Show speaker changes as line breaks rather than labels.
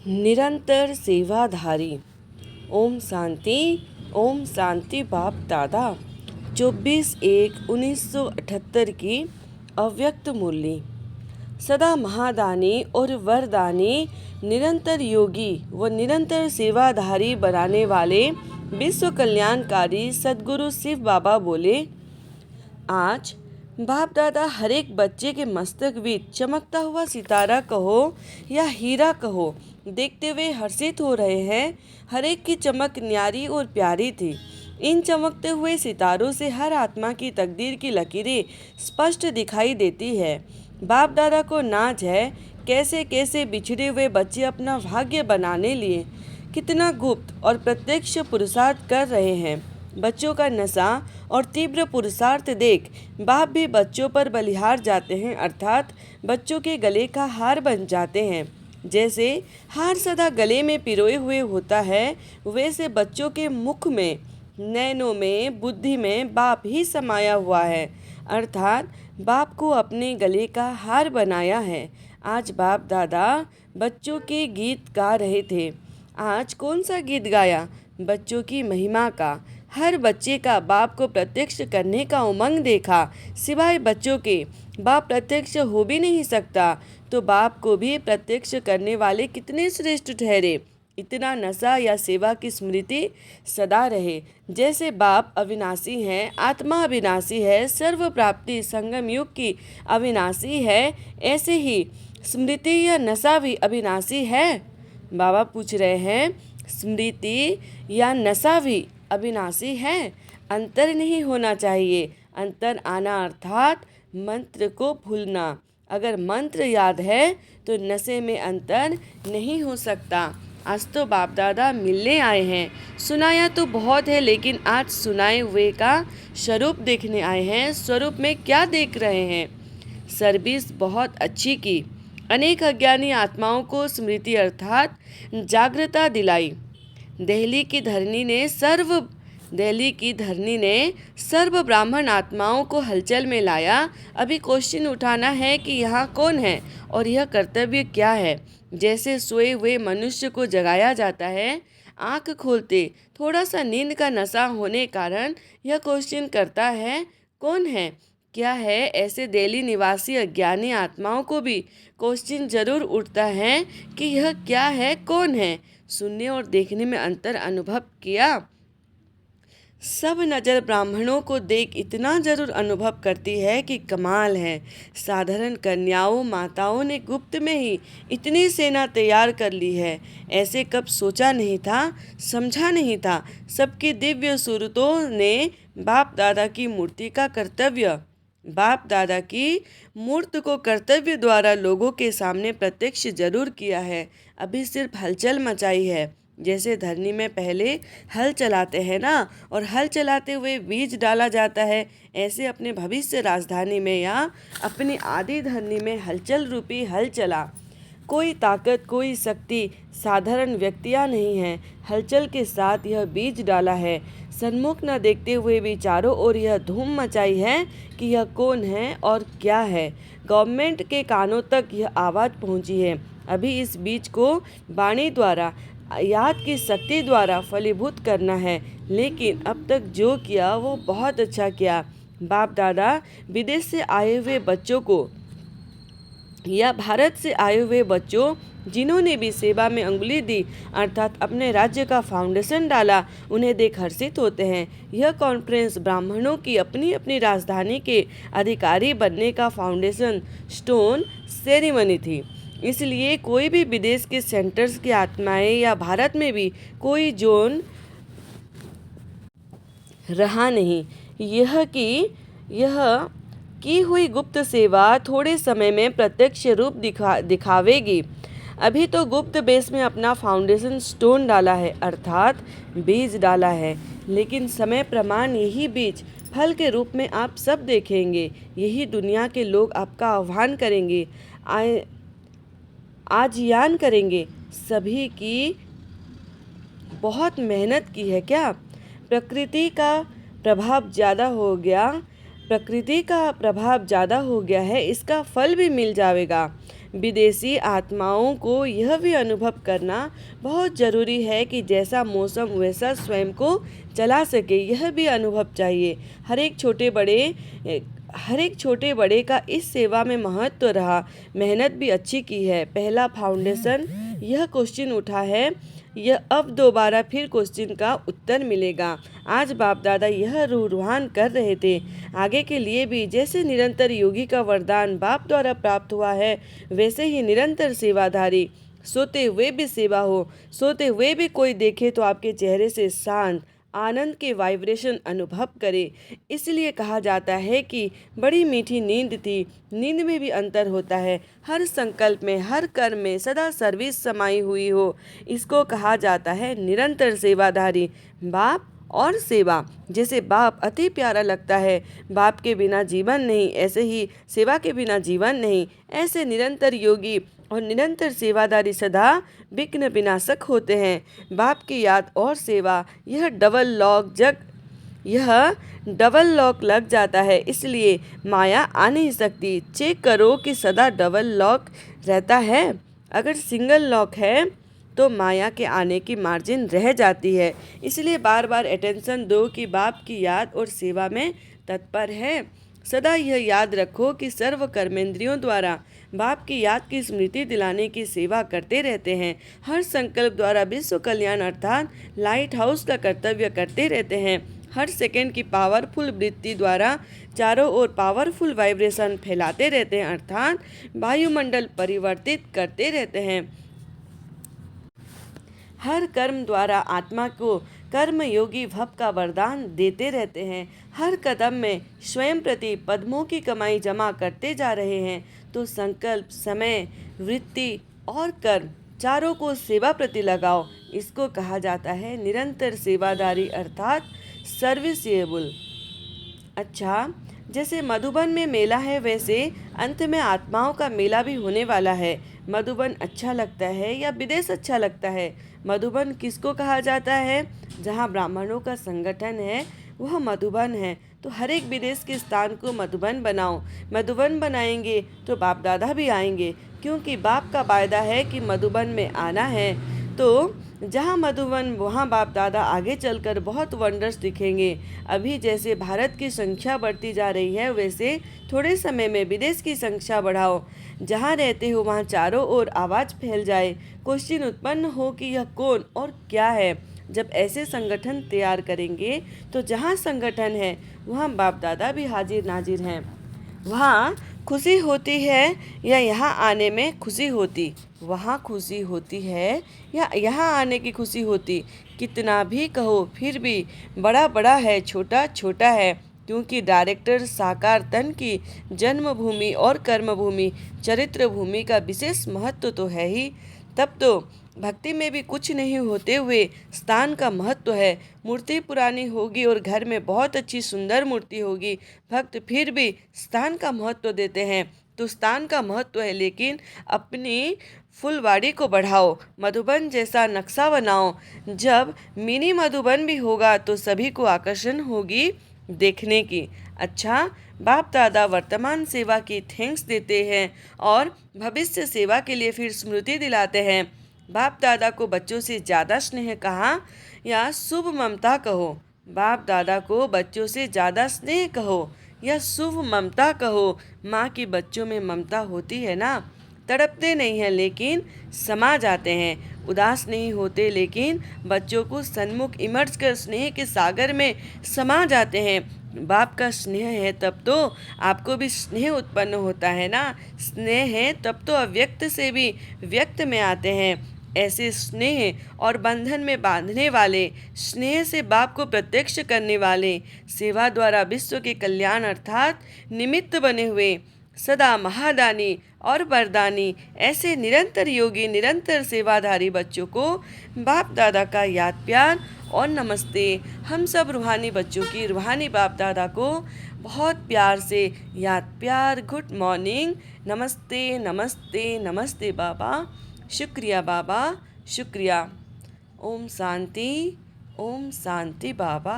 निरंतर सेवाधारी। ओम शांति। ओम शांति। बाप दादा 24/1/1978 की अव्यक्त मुरली। सदा महादानी और वरदानी, निरंतर योगी व निरंतर सेवाधारी बनाने वाले विश्व कल्याणकारी सद्गुरु शिव बाबा बोले, आज बाप दादा हर एक बच्चे के मस्तक बीच चमकता हुआ सितारा कहो या हीरा कहो, देखते हुए हर्षित हो रहे हैं। हर एक की चमक न्यारी और प्यारी थी। इन चमकते हुए सितारों से हर आत्मा की तकदीर की लकीरें स्पष्ट दिखाई देती है। बाप दादा को नाज है, कैसे कैसे बिछड़े हुए बच्चे अपना भाग्य बनाने लिए कितना गुप्त और प्रत्यक्ष पुरुषार्थ कर रहे हैं। बच्चों का नशा और तीव्र पुरुषार्थ देख बाप भी बच्चों पर बलिहार जाते हैं, अर्थात बच्चों के गले का हार बन जाते हैं। जैसे हार सदा गले में पिरोए हुए होता है, वैसे बच्चों के मुख में, नैनों में, बुद्धि में बाप ही समाया हुआ है, अर्थात बाप को अपने गले का हार बनाया है। आज बाप दादा बच्चों के गीत गा रहे थे। आज कौन सा गीत गाया? बच्चों की महिमा का। हर बच्चे का बाप को प्रत्यक्ष करने का उमंग देखा। सिवाय बच्चों के बाप प्रत्यक्ष हो भी नहीं सकता, तो बाप को भी प्रत्यक्ष करने वाले कितने श्रेष्ठ ठहरे। इतना नशा या सेवा की स्मृति सदा रहे। जैसे बाप अविनाशी हैं, आत्मा अविनाशी है, सर्व प्राप्ति संगम युग की अविनाशी है, ऐसे ही स्मृति या नशा भी अविनाशी है। बाबा पूछ रहे हैं, स्मृति या नशा भी अविनाशी है? अंतर नहीं होना चाहिए। अंतर आना अर्थात मंत्र को भूलना। अगर मंत्र याद है तो नशे में अंतर नहीं हो सकता। आज तो बाप दादा मिलने आए हैं। सुनाया तो बहुत है, लेकिन आज सुनाए हुए का स्वरूप देखने आए हैं। स्वरूप में क्या देख रहे हैं? सर्विस बहुत अच्छी की। अनेक अज्ञानी आत्माओं को स्मृति अर्थात जागृता दिलाई। दिल्ली की धरनी ने सर्व ब्राह्मण आत्माओं को हलचल में लाया। अभी क्वेश्चन उठाना है कि यहाँ कौन है और यह कर्तव्य क्या है। जैसे सोए हुए मनुष्य को जगाया जाता है, आँख खोलते थोड़ा सा नींद का नशा होने कारण यह क्वेश्चन करता है, कौन है, क्या है। ऐसे दिल्ली निवासी अज्ञानी आत्माओं को भी क्वेश्चन जरूर उठता है कि यह क्या है, कौन है। सुनने और देखने में अंतर अनुभव किया। सब नज़र ब्राह्मणों को देख इतना जरूर अनुभव करती है कि कमाल है। साधारण कन्याओं माताओं ने गुप्त में ही इतनी सेना तैयार कर ली है। ऐसे कब सोचा नहीं था, समझा नहीं था। सबकी दिव्य सूरतों ने बाप दादा की मूर्ति का कर्तव्य, बाप दादा की मूर्त को कर्तव्य द्वारा लोगों के सामने प्रत्यक्ष जरूर किया है। अभी सिर्फ हलचल मचाई है। जैसे धरनी में पहले हल चलाते हैं ना, और हल चलाते हुए बीज डाला जाता है, ऐसे अपने भविष्य राजधानी में या अपनी आदि धरनी में हलचल रूपी हल चला। कोई ताकत, कोई शक्ति साधारण व्यक्तियाँ नहीं हैं। हलचल के साथ यह बीज डाला है। सन्मुख न देखते हुए भी चारों ओर यह धूम मचाई है कि यह कौन है और क्या है। गवर्नमेंट के कानों तक यह आवाज़ पहुंची है। अभी इस बीज को वाणी द्वारा, याद की शक्ति द्वारा फलीभूत करना है। लेकिन अब तक जो किया वो बहुत अच्छा किया। बाप दादा विदेश से आए हुए बच्चों को या भारत से आए हुए बच्चों जिन्होंने भी सेवा में अंगुली दी, अर्थात अपने राज्य का फाउंडेशन डाला, उन्हें देख हर्षित होते हैं। यह कॉन्फ्रेंस ब्राह्मणों की अपनी अपनी राजधानी के अधिकारी बनने का फाउंडेशन स्टोन सेरेमनी थी। इसलिए कोई भी विदेश के सेंटर्स की आत्माएं या भारत में भी कोई जोन रहा नहीं। यह की हुई गुप्त सेवा थोड़े समय में प्रत्यक्ष रूप दिखावेगी। अभी तो गुप्त बेस में अपना फाउंडेशन स्टोन डाला है, अर्थात बीज डाला है। लेकिन समय प्रमाण यही बीज फल के रूप में आप सब देखेंगे। यही दुनिया के लोग आपका आह्वान करेंगे, आजियान करेंगे। सभी की बहुत मेहनत की है क्या? प्रकृति का प्रभाव ज़्यादा हो गया है, इसका फल भी मिल जाएगा। विदेशी आत्माओं को यह भी अनुभव करना बहुत ज़रूरी है कि जैसा मौसम वैसा स्वयं को चला सके, यह भी अनुभव चाहिए। हर एक छोटे बड़े का इस सेवा में महत्व रहा। मेहनत भी अच्छी की है। पहला फाउंडेशन यह क्वेश्चन उठा है, यह अब दोबारा फिर क्वेश्चन का उत्तर मिलेगा। आज बाप दादा यह रूहान कर रहे थे। आगे के लिए भी जैसे निरंतर योगी का वरदान बाप द्वारा प्राप्त हुआ है, वैसे ही निरंतर सेवाधारी, सोते हुए भी सेवा हो, सोते हुए भी कोई देखे तो आपके चेहरे से शांत आनंद के वाइब्रेशन अनुभव करे। इसलिए कहा जाता है कि बड़ी मीठी नींद थी। नींद में भी अंतर होता है। हर संकल्प में, हर कर्म में सदा सर्विस समाई हुई हो, इसको कहा जाता है निरंतर सेवाधारी। बाप और सेवा, जैसे बाप अति प्यारा लगता है, बाप के बिना जीवन नहीं, ऐसे ही सेवा के बिना जीवन नहीं। ऐसे निरंतर योगी और निरंतर सेवादारी सदा विघ्न विनाशक होते हैं। बाप की याद और सेवा, यह डबल लॉक लग जाता है, इसलिए माया आ नहीं सकती। चेक करो कि सदा डबल लॉक रहता है। अगर सिंगल लॉक है तो माया के आने की मार्जिन रह जाती है। इसलिए बार बार अटेंशन दो कि बाप की याद और सेवा में तत्पर है। सदा यह याद रखो कि सर्व कर्मेंद्रियों द्वारा बाप की याद की स्मृति दिलाने की सेवा करते रहते हैं। हर संकल्प द्वारा विश्व कल्याण अर्थात लाइट हाउस का कर्तव्य करते रहते हैं। हर सेकंड की पावरफुल वृत्ति द्वारा चारों ओर पावरफुल वाइब्रेशन फैलाते रहते हैं, अर्थात वायुमंडल परिवर्तित करते रहते हैं। हर कर्म द्वारा आत्मा को कर्मयोगी भव का वरदान देते रहते हैं। हर कदम में स्वयं प्रति पद्मों की कमाई जमा करते जा रहे हैं। तो संकल्प, समय, वृत्ति और कर्म चारों को सेवा प्रति लगाओ। इसको कहा जाता है निरंतर सेवादारी अर्थात सर्विसेबल। अच्छा, जैसे मधुबन में मेला है, वैसे अंत में आत्माओं का मेला भी होने वाला है। मधुबन अच्छा लगता है या विदेश अच्छा लगता है? मधुबन किसको कहा जाता है? जहाँ ब्राह्मणों का संगठन है वह मधुबन है। तो हर एक विदेश के स्थान को मधुबन बनाओ। मधुबन बनाएंगे तो बाप दादा भी आएंगे, क्योंकि बाप का वायदा है कि मधुबन में आना है। तो जहाँ मधुबन वहाँ बाप दादा आगे चलकर बहुत वंडर्स दिखेंगे। अभी जैसे भारत की संख्या बढ़ती जा रही है, वैसे थोड़े समय में विदेश की संख्या बढ़ाओ। जहाँ रहते हो वहाँ चारों ओर आवाज़ फैल जाए, क्वेश्चन उत्पन्न हो कि यह कौन और क्या है। जब ऐसे संगठन तैयार करेंगे तो जहाँ संगठन है वहाँ बाप दादा भी हाजिर नाजिर हैं। वहाँ खुशी होती है या यहाँ आने में खुशी होती? वहाँ खुशी होती है या यहाँ आने की खुशी होती? कितना भी कहो फिर भी बड़ा बड़ा है, छोटा छोटा है, क्योंकि डायरेक्टर साकार तन की जन्मभूमि और कर्मभूमि चरित्र भूमि का विशेष महत्व तो है ही। तब तो भक्ति में भी कुछ नहीं होते हुए स्थान का महत्व है। मूर्ति पुरानी होगी और घर में बहुत अच्छी सुंदर मूर्ति होगी, भक्त फिर भी स्थान का महत्व देते हैं। तो स्थान का महत्व है, लेकिन अपनी फुलवाड़ी को बढ़ाओ, मधुबन जैसा नक्शा बनाओ। जब मिनी मधुबन भी होगा तो सभी को आकर्षण होगी देखने की। अच्छा, बाप दादा वर्तमान सेवा की थैंक्स देते हैं और भविष्य सेवा के लिए फिर स्मृति दिलाते हैं। बाप दादा को बच्चों से ज़्यादा स्नेह कहा या शुभ ममता कहो? बाप दादा को बच्चों से ज़्यादा स्नेह कहो या शुभ ममता कहो? माँ की बच्चों में ममता होती है ना। तड़पते नहीं हैं लेकिन समा जाते हैं, उदास नहीं होते लेकिन बच्चों को सन्मुख इमर्ज कर स्नेह के सागर में समा जाते हैं। बाप का स्नेह है तब तो आपको भी स्नेह उत्पन्न होता है ना। स्नेह है तब तो अव्यक्त से भी व्यक्त में आते हैं। ऐसे स्नेह और बंधन में बांधने वाले, स्नेह से बाप को प्रत्यक्ष करने वाले, सेवा द्वारा विश्व के कल्याण अर्थात निमित्त बने हुए सदा महादानी और वरदानी ऐसे निरंतर योगी, निरंतर सेवाधारी बच्चों को बाप दादा का याद प्यार और नमस्ते। हम सब रूहानी बच्चों की रूहानी बाप दादा को बहुत प्यार से याद प्यार, गुड मॉर्निंग, नमस्ते नमस्ते नमस्ते बाबा, शुक्रिया बाबा, शुक्रिया। ओम शांति, ओम शांति बाबा।